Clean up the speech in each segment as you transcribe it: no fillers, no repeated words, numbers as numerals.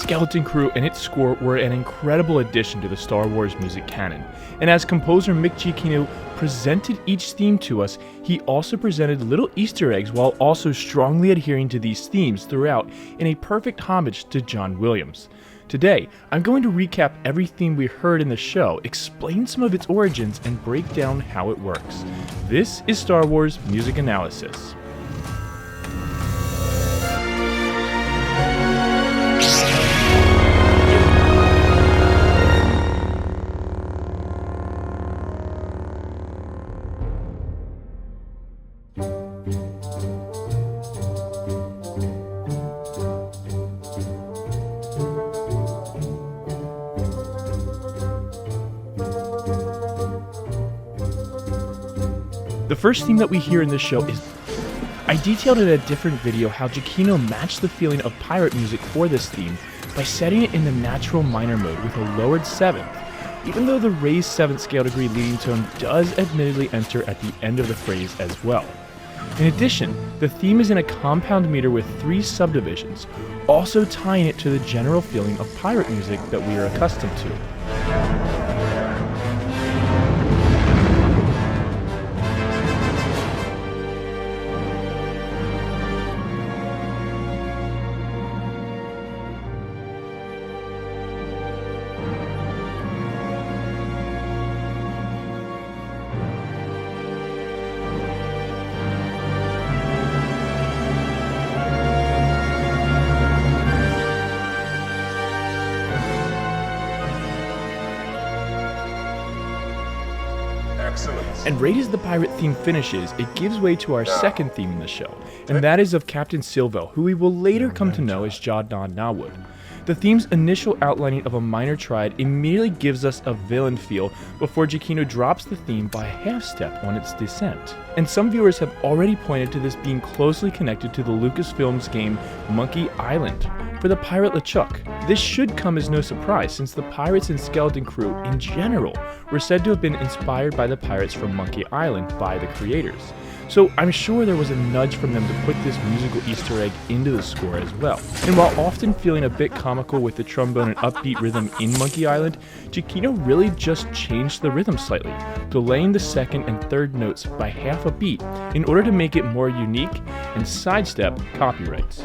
Skeleton Crew and its score were an incredible addition to the Star Wars music canon, and as composer Mick Giacchino presented each theme to us, he also presented little Easter eggs while also strongly adhering to these themes throughout in a perfect homage to John Williams. Today, I'm going to recap every theme we heard in the show, explain some of its origins, and break down how it works. This is Star Wars Music Analysis. The first theme that we hear in this show is... I detailed in a different video how Giacchino matched the feeling of pirate music for this theme by setting it in the natural minor mode with a lowered 7th, even though the raised 7th scale degree leading tone does admittedly enter at the end of the phrase as well. In addition, the theme is in a compound meter with 3 subdivisions, also tying it to the general feeling of pirate music that we are accustomed to. And right as the pirate theme finishes, it gives way to our second theme in the show, and that is of Captain Silvo, who we will later come to know as Jah Na Nawud. The theme's initial outlining of a minor triad immediately gives us a villain feel before Giacchino drops the theme by a half step on its descent. And some viewers have already pointed to this being closely connected to the Lucasfilms game Monkey Island for the pirate LeChuck. This should come as no surprise since the pirates in Skeleton Crew in general were said to have been inspired by the pirates from Monkey Island by the creators. So I'm sure there was a nudge from them to put this musical Easter egg into the score as well. And while often feeling a bit comical with the trombone and upbeat rhythm in Monkey Island, Giacchino really just changed the rhythm slightly, delaying the second and third notes by half a beat in order to make it more unique and sidestep copyrights.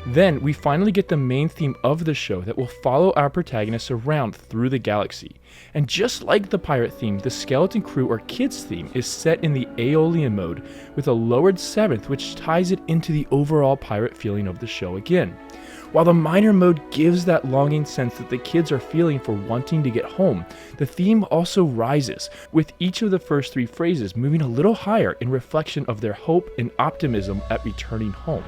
Then, we finally get the main theme of the show that will follow our protagonists around through the galaxy. And just like the pirate theme, the Skeleton Crew or Kids theme is set in the Aeolian mode with a lowered 7th, which ties it into the overall pirate feeling of the show again. While the minor mode gives that longing sense that the kids are feeling for wanting to get home, the theme also rises, with each of the first 3 phrases moving a little higher in reflection of their hope and optimism at returning home.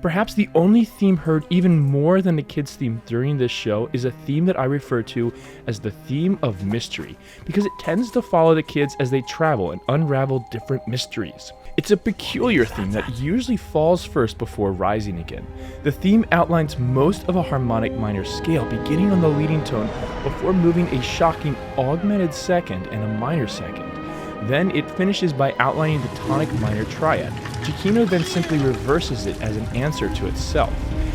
Perhaps the only theme heard even more than the kids' theme during this show is a theme that I refer to as the theme of mystery, because it tends to follow the kids as they travel and unravel different mysteries. It's a peculiar theme that usually falls first before rising again. The theme outlines most of a harmonic minor scale, beginning on the leading tone before moving a shocking augmented second and a minor second. Then it finishes by outlining the tonic minor triad. Giacchino then simply reverses it as an answer to itself.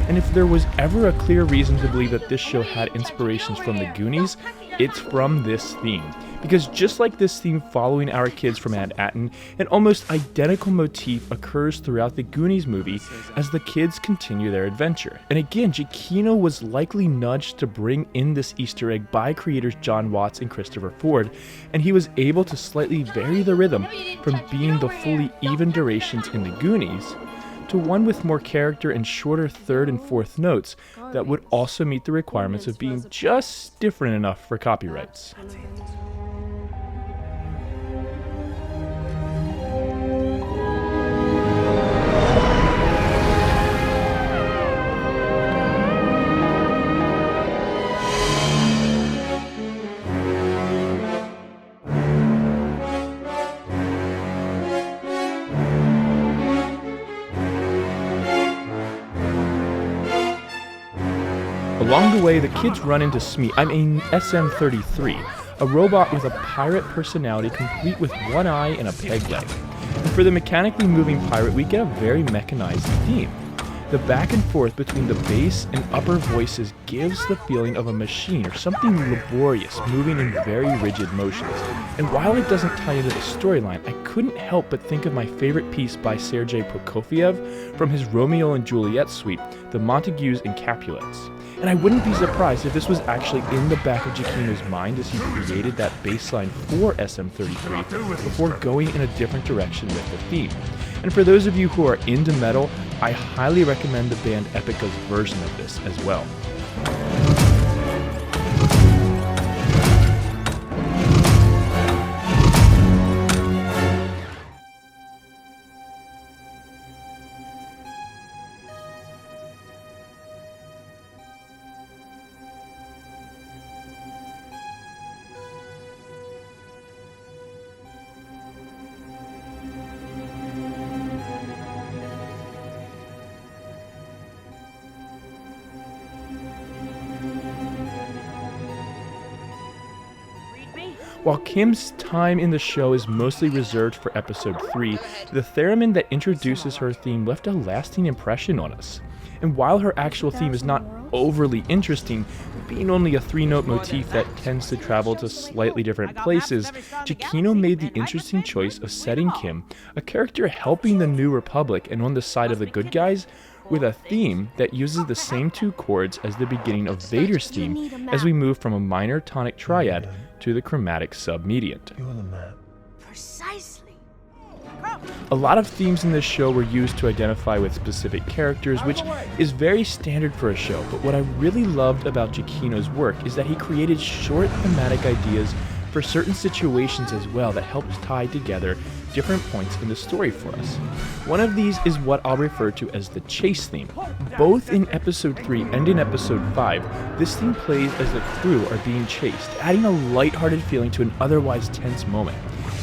And if there was ever a clear reason to believe that this show had inspirations from the Goonies, it's from this theme, Because just like this theme following our kids from Manhattan, an almost identical motif occurs throughout the Goonies movie as the kids continue their adventure. And again, Giacchino was likely nudged to bring in this Easter egg by creators John Watts and Christopher Ford, and he was able to slightly vary the rhythm from being the fully even durations in the Goonies to one with more character and shorter third and fourth notes that would also meet the requirements of being just different enough for copyrights. Along the way, the kids run into Smee. I'm a SM-33, a robot with a pirate personality complete with one eye and a peg leg. And for the mechanically moving pirate, we get a very mechanized theme. The back and forth between the bass and upper voices gives the feeling of a machine or something laborious moving in very rigid motions. And while it doesn't tie into the storyline, I couldn't help but think of my favorite piece by Sergei Prokofiev from his Romeo and Juliet suite, The Montagues and Capulets. And I wouldn't be surprised if this was actually in the back of Giacchino's mind as he created that bass line for SM-33 before going in a different direction with the theme. And for those of you who are into metal, I highly recommend the band Epica's version of this as well. While Kim's time in the show is mostly reserved for episode 3, the theremin that introduces her theme left a lasting impression on us. And while her actual theme is not overly interesting, being only a 3-note motif that tends to travel to slightly different places, Giacchino made the interesting choice of setting Kim, a character helping the New Republic and on the side of the good guys, with a theme that uses the same 2 chords as the beginning of Vader's theme as we move from a minor tonic triad to the chromatic submediant. Precisely. A lot of themes in this show were used to identify with specific characters, which is very standard for a show, but what I really loved about Giacchino's work is that he created short thematic ideas for certain situations as well that helped tie together different points in the story for us. One of these is what I'll refer to as the chase theme. Both in episode 3 and in episode 5, this theme plays as the crew are being chased, adding a lighthearted feeling to an otherwise tense moment.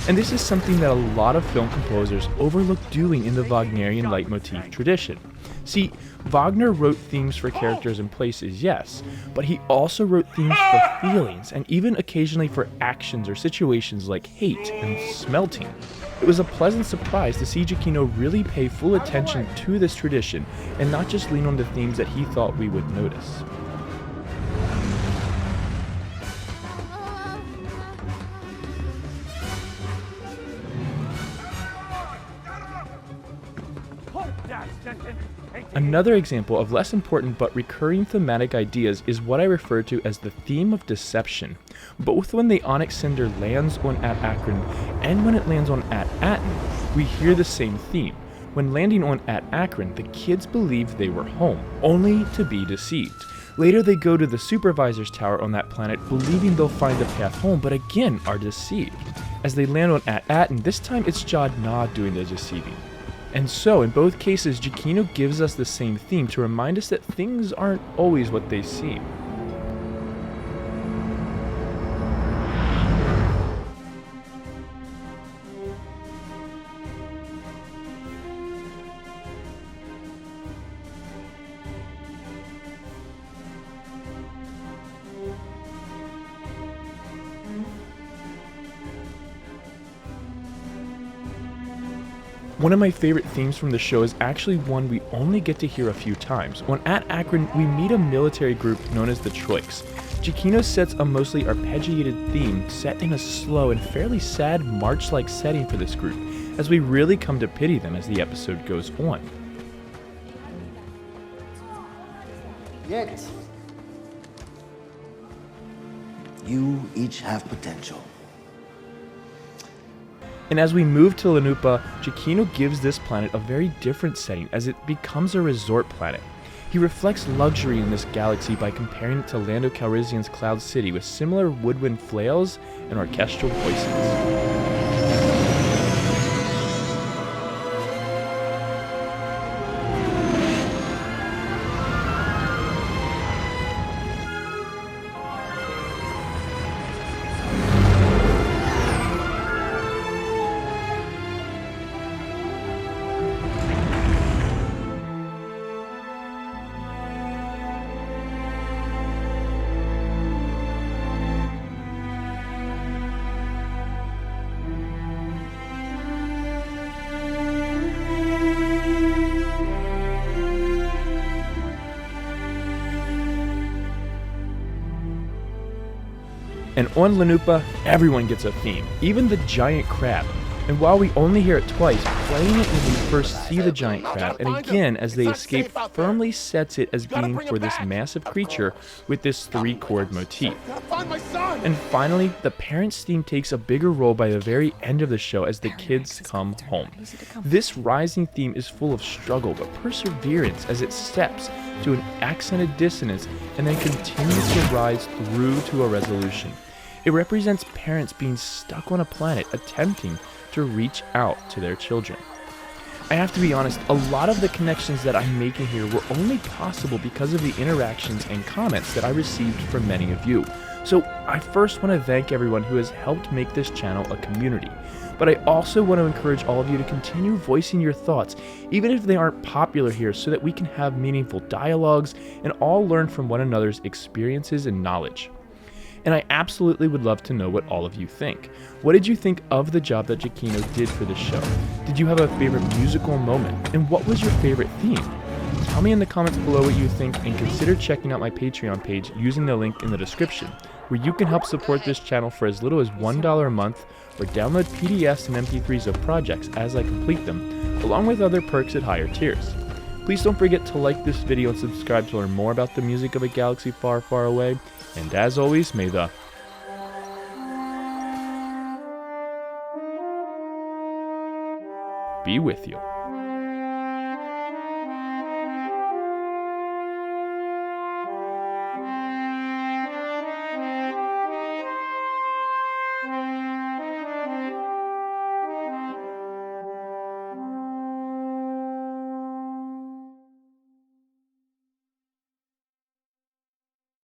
And this is something that a lot of film composers overlook doing in the Wagnerian leitmotif tradition. See, Wagner wrote themes for characters and places, yes, but he also wrote themes for feelings and even occasionally for actions or situations like hate and smelting. It was a pleasant surprise to see Giacchino really pay full attention to this tradition and not just lean on the themes that he thought we would notice. Another example of less important but recurring thematic ideas is what I refer to as the theme of deception. Both when the Onyx Cinder lands on At Akron and when it lands on At Aten, we hear the same theme. When landing on At Akron, the kids believed they were home, only to be deceived. Later they go to the supervisor's tower on that planet believing they'll find a path home, but again are deceived. As they land on At Aten, this time it's Jod Na doing the deceiving. And so, in both cases, Giacchino gives us the same theme to remind us that things aren't always what they seem. One of my favorite themes from the show is actually one we only get to hear a few times. On At Akron, we meet a military group known as the Troiks. Giacchino sets a mostly arpeggiated theme set in a slow and fairly sad march-like setting for this group, as we really come to pity them as the episode goes on. Yet, you each have potential. And as we move to Lanupa, Giacchino gives this planet a very different setting as it becomes a resort planet. He reflects luxury in this galaxy by comparing it to Lando Calrissian's Cloud City with similar woodwind flails and orchestral voices. And on Lanupa, everyone gets a theme, even the giant crab. And while we only hear it twice, playing it when we first see the giant crab, and again as they escape, firmly sets it as being for this massive creature with this 3-chord motif. And finally, the parents' theme takes a bigger role by the very end of the show as the kids come home. This rising theme is full of struggle but perseverance as it steps to an accented dissonance and then continues to rise through to a resolution. It represents parents being stuck on a planet attempting to reach out to their children. I have to be honest, a lot of the connections that I'm making here were only possible because of the interactions and comments that I received from many of you. So I first want to thank everyone who has helped make this channel a community. But I also want to encourage all of you to continue voicing your thoughts, even if they aren't popular here, so that we can have meaningful dialogues and all learn from one another's experiences and knowledge. And I absolutely would love to know what all of you think. What did you think of the job that Giacchino did for this show? Did you have a favorite musical moment? And what was your favorite theme? Tell me in the comments below what you think, and consider checking out my Patreon page using the link in the description, where you can help support this channel for as little as $1 a month, or download PDFs and MP3s of projects as I complete them, along with other perks at higher tiers. Please don't forget to like this video and subscribe to learn more about the music of a galaxy far, far away. And as always, may the be with you.